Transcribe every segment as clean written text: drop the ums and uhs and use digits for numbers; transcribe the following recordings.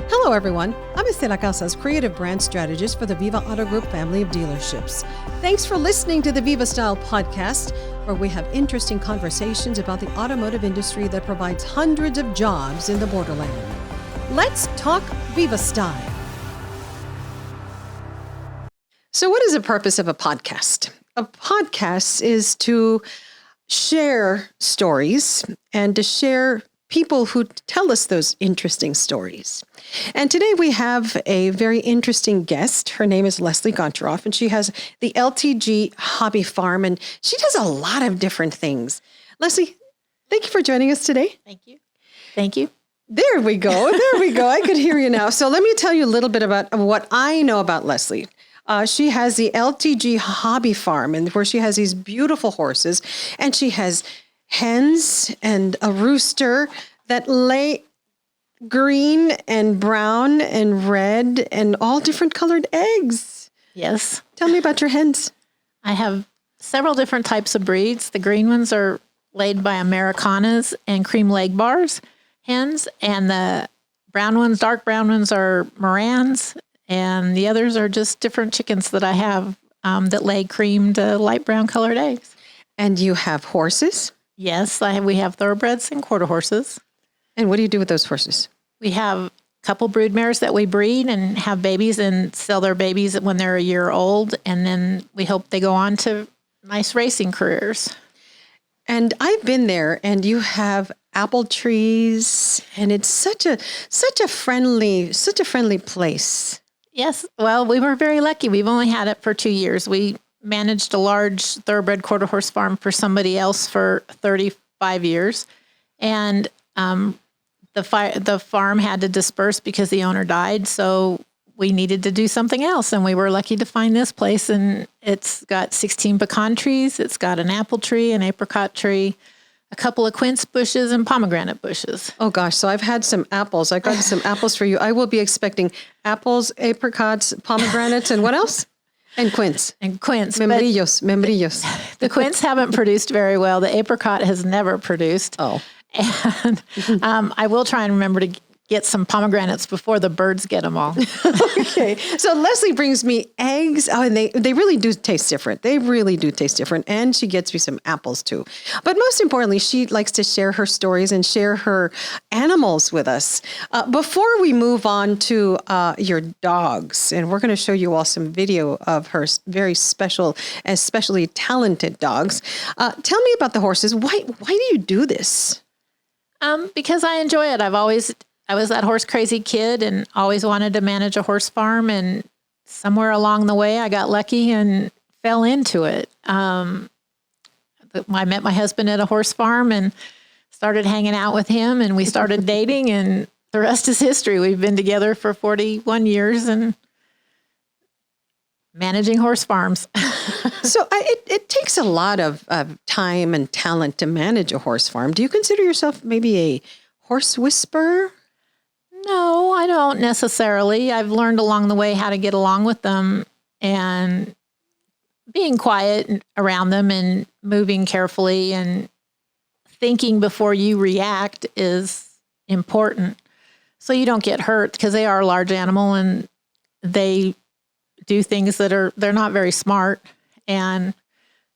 Hello, everyone. I'm Estela Casas, creative brand strategist for the Viva Auto Group family of dealerships. Thanks for listening to the Vivastyle podcast, where we have interesting conversations about the automotive industry that provides hundreds of jobs in the borderland. Let's talk Vivastyle. So, what is the purpose of a podcast? A podcast is to share stories and to share people who tell us those interesting stories. And today we have a very interesting guest. Her name is Leslie Goncheroff, and she has the LTG Hobby Farm, and she does a lot of different things. Leslie, thank you for joining us today. Thank you. Thank you. There we go. There we go. I could hear you now. So let me tell you a little bit about what I know about Leslie. She has the LTG Hobby Farm, and where she has these beautiful horses, and she has hens and a rooster that lay green and brown and red and all different colored eggs. Yes. Tell me about your hens. I have several different types of breeds. The green ones are laid by Americanas and cream leg bars hens, and the brown ones, dark brown ones, are Morans, and the others are just different chickens that I have that lay creamed light brown colored eggs. And you have horses? Yes, we have thoroughbreds and quarter horses. And what do you do with those horses? We have a couple brood mares that we breed and have babies and sell their babies when they're a year old. And then we hope they go on to nice racing careers. And I've been there, and you have apple trees, and it's such a friendly place. Yes. Well, we were very lucky. We've only had it for 2 years. We managed a large thoroughbred quarter horse farm for somebody else for 35 years. And the farm had to disperse because the owner died. So we needed to do something else. And we were lucky to find this place. And it's got 16 pecan trees. It's got an apple tree, an apricot tree, a couple of quince bushes, and pomegranate bushes. Oh, gosh. So I've had some apples. I got some apples for you. I will be expecting apples, apricots, pomegranates, and what else? And quince. And quince. Membrillos. The quince haven't produced very well. The apricot has never produced. Oh. And I will try and remember to get some pomegranates before the birds get them all. Okay. So Leslie brings me eggs. Oh, and they really do taste different. They really do taste different. And she gets me some apples too. But most importantly, she likes to share her stories and share her animals with us. Before we move on to your dogs, and we're going to show you all some video of her very special, especially talented dogs. Tell me about the horses. Why do you do this? Because I enjoy it. I was that horse crazy kid and always wanted to manage a horse farm. And somewhere along the way, I got lucky and fell into it. I met my husband at a horse farm and started hanging out with him, and we started dating, and the rest is history. We've been together for 41 years and managing horse farms. So it takes a lot of time and talent to manage a horse farm. Do you consider yourself maybe a horse whisperer? No, I don't necessarily. I've learned along the way how to get along with them, and being quiet around them and moving carefully and thinking before you react is important. So you don't get hurt, because they are a large animal and they do things that they're not very smart. And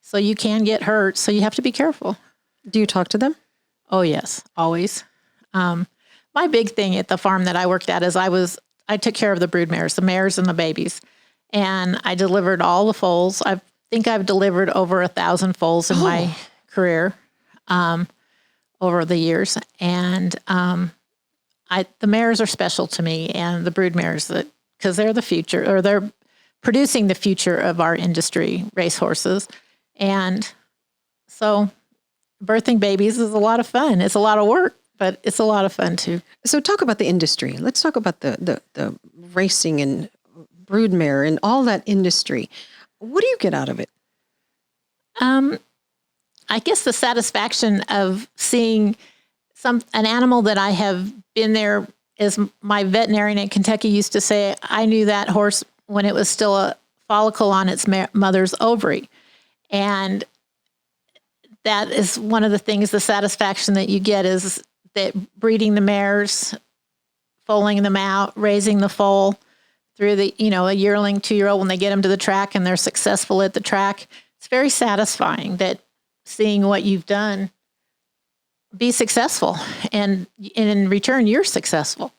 so you can get hurt. So you have to be careful. Do you talk to them? Oh, yes, always. My big thing at the farm that I worked at is I took care of the brood mares, the mares and the babies, and I delivered all the foals. I think I've delivered over 1,000 foals in my career over the years. And the mares are special to me, and the brood mares, because they're the future, or they're producing the future of our industry, racehorses. And so birthing babies is a lot of fun. It's a lot of work, but it's a lot of fun too. So talk about the industry. Let's talk about the racing and broodmare and all that industry. What do you get out of it? I guess the satisfaction of seeing an animal that I have been there, as my veterinarian in Kentucky used to say, I knew that horse when it was still a follicle on its mother's ovary. And that is one of the things, the satisfaction that you get is that breeding the mares foaling them out, raising the foal through the, a yearling, 2-year-old, when they get them to the track and they're successful at the track. It's very satisfying that seeing what you've done be successful, and in return, you're successful.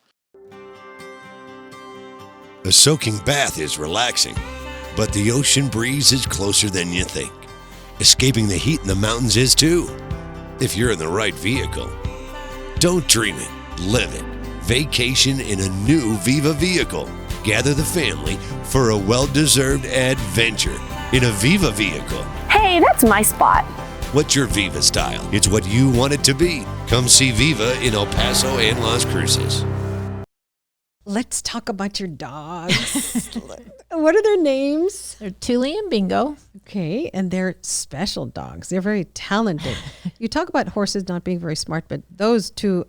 A soaking bath is relaxing, but the ocean breeze is closer than you think. Escaping the heat in the mountains is too, if you're in the right vehicle. Don't dream it, live it. Vacation in a new Viva vehicle. Gather the family for a well-deserved adventure in a Viva vehicle. Hey, that's my spot. What's your Vivastyle? It's what you want it to be. Come see Viva in El Paso and Las Cruces. Let's talk about your dogs. What are their names? They're Thule and Bingo. Okay, and they're special dogs. They're very talented. You talk about horses not being very smart, but those two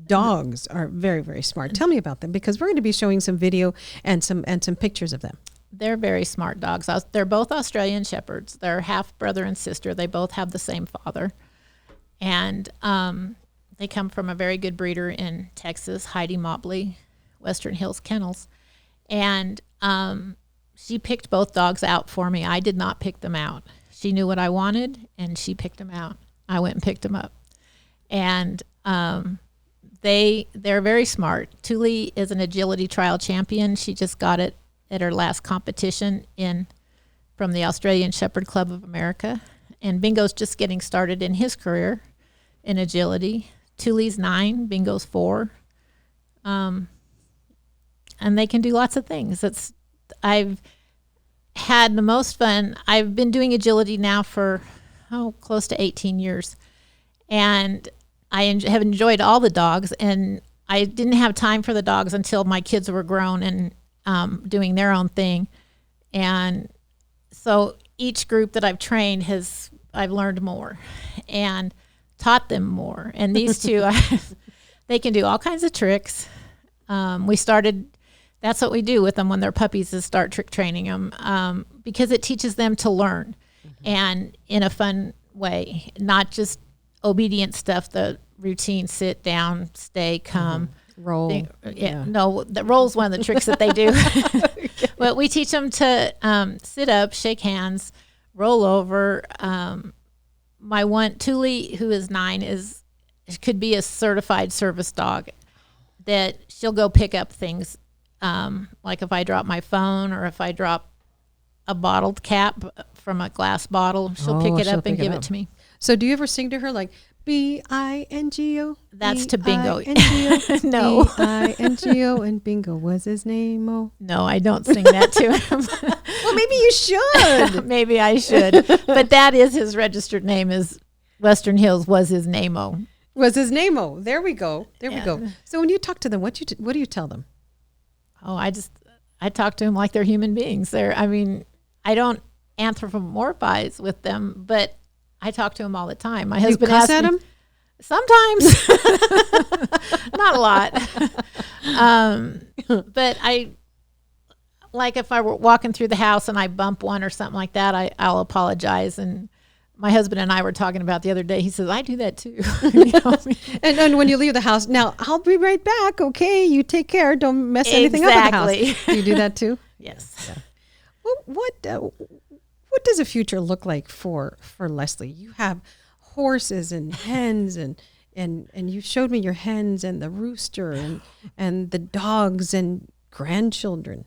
dogs are very, very smart. Tell me about them, because we're going to be showing some video and some pictures of them. They're very smart dogs. They're both Australian Shepherds. They're half brother and sister. They both have the same father. And they come from a very good breeder in Texas, Heidi Mobley, Western Hills Kennels. And she picked both dogs out for me. I did not pick them out. She knew what I wanted, and she picked them out. I went and picked them up. And they're very smart. Thule is an agility trial champion. She just got it at her last competition from the Australian Shepherd Club of America. And Bingo's just getting started in his career in agility. Thule's 9, Bingo's 4. And they can do lots of things. I've had the most fun. I've been doing agility now for close to 18 years. And I have enjoyed all the dogs. And I didn't have time for the dogs until my kids were grown and doing their own thing. And so each group that I've trained I've learned more and taught them more. And these two, they can do all kinds of tricks. That's what we do with them when they're puppies, is start trick training them, because it teaches them to learn and in a fun way, not just obedient stuff, the routine, sit down, stay, come. Roll. No, the roll's one of the tricks that they do. But we teach them to sit up, shake hands, roll over. My one, Thule, who is 9, could be a certified service dog, that she'll go pick up things. Like if I drop my phone, or if I drop a bottled cap from a glass bottle, she'll pick it up and give it to me. So do you ever sing to her like B-I-N-G-O? That's to Bingo. No. B-I-N-G-O, and Bingo was his name. Oh. No, I don't sing that to him. Well, maybe you should. Maybe I should. But that is his registered name, is Western Hills was his name-o. Was his name-o. There we go. There we go. So when you talk to them, what do you tell them? Oh, I talk to them like they're human beings. I don't anthropomorphize with them, but I talk to them all the time. My husband cuss at him? Sometimes. Not a lot. But if I were walking through the house and I bump one or something like that, I'll apologize. And my husband and I were talking about the other day. He says, I do that too. And when you leave the house, now I'll be right back. Okay, you take care. Don't mess anything up in the house. Do you do that too? Yes. Yeah. Well, what does a future look like for Leslie? You have horses and hens and you showed me your hens and the rooster and the dogs and grandchildren.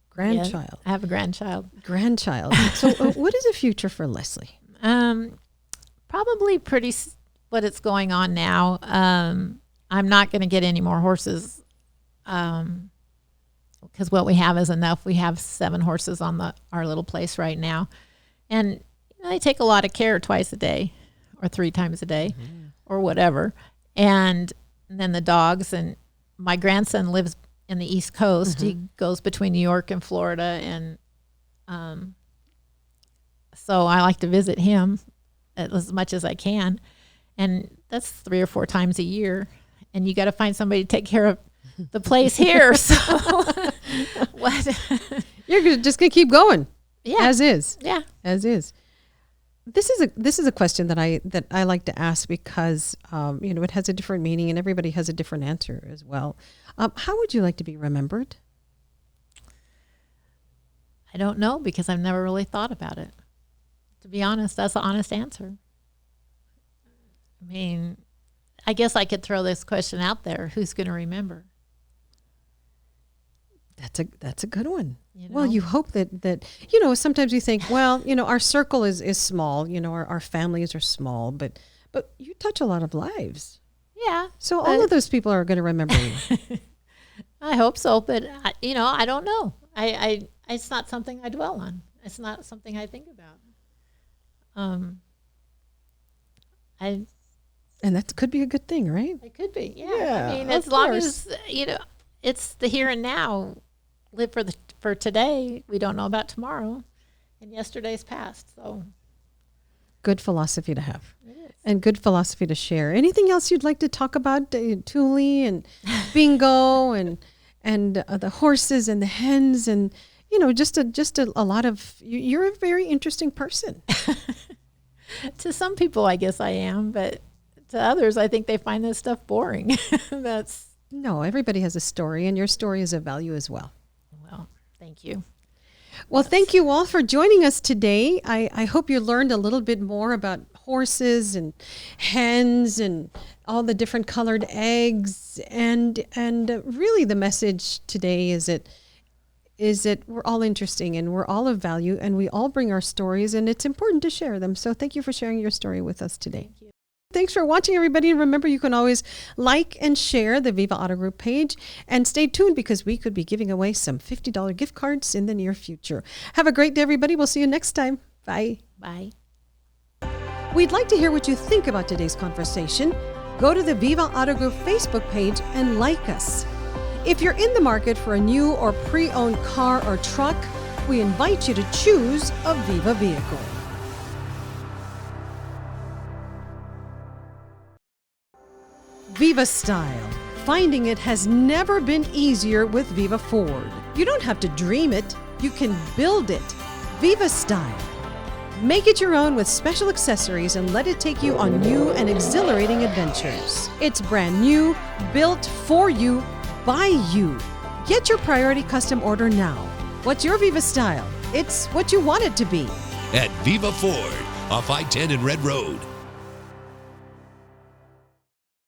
Grandchild. Yes, I have a grandchild. So what is the future for Leslie? Probably what it's going on now. I'm not going to get any more horses because what we have is enough. We have 7 horses on our little place right now. And they take a lot of care twice a day or 3 times a day or whatever. And then the dogs, and my grandson lives in the East Coast. He goes between New York and Florida. And so I like to visit him as much as I can. And that's 3 or 4 times a year. And you got to find somebody to take care of the place here. So what? You're just going to keep going. Yeah. As is. Yeah. As is. This is a question that I like to ask because it has a different meaning and everybody has a different answer as well. How would you like to be remembered? I don't know because I've never really thought about it. To be honest, that's the honest answer. I mean, I guess I could throw this question out there. Who's going to remember? That's a good one. You know? Well, you hope that sometimes you think, well, our circle is small, our families are small, but you touch a lot of lives. Yeah. So all of those people are going to remember you. I hope so, but I don't know. I it's not something I dwell on. It's not something I think about. And that could be a good thing, right? It could be, yeah. Yeah, I mean, of as long course. as it's the here and now. Live for today. We don't know about tomorrow, and yesterday's past. So, good philosophy to have, it is. and good philosophy to share. Anything else you'd like to talk about, Thule and bingo, and the horses and the hens, and just a lot of. You're a very interesting person. To some people, I guess I am, but to others, I think they find this stuff boring. No, everybody has a story, and your story is of value as well. Well, thank you. Well, thank you all for joining us today. I hope you learned a little bit more about horses and hens and all the different colored eggs. And really the message today is that we're all interesting and we're all of value and we all bring our stories and it's important to share them. So thank you for sharing your story with us today. Thank you. Thanks for watching, everybody. And remember, you can always like and share the Viva Auto Group page. And stay tuned because we could be giving away some $50 gift cards in the near future. Have a great day, everybody. We'll see you next time. Bye. Bye. We'd like to hear what you think about today's conversation. Go to the Viva Auto Group Facebook page and like us. If you're in the market for a new or pre-owned car or truck, we invite you to choose a Viva vehicle. Vivastyle. Finding it has never been easier with Viva Ford. You don't have to dream it, you can build it. Vivastyle. Make it your own with special accessories and let it take you on new and exhilarating adventures. It's brand new, built for you, by you. Get your priority custom order now. What's your Vivastyle? It's what you want it to be. At Viva Ford, off I-10 and Red Road.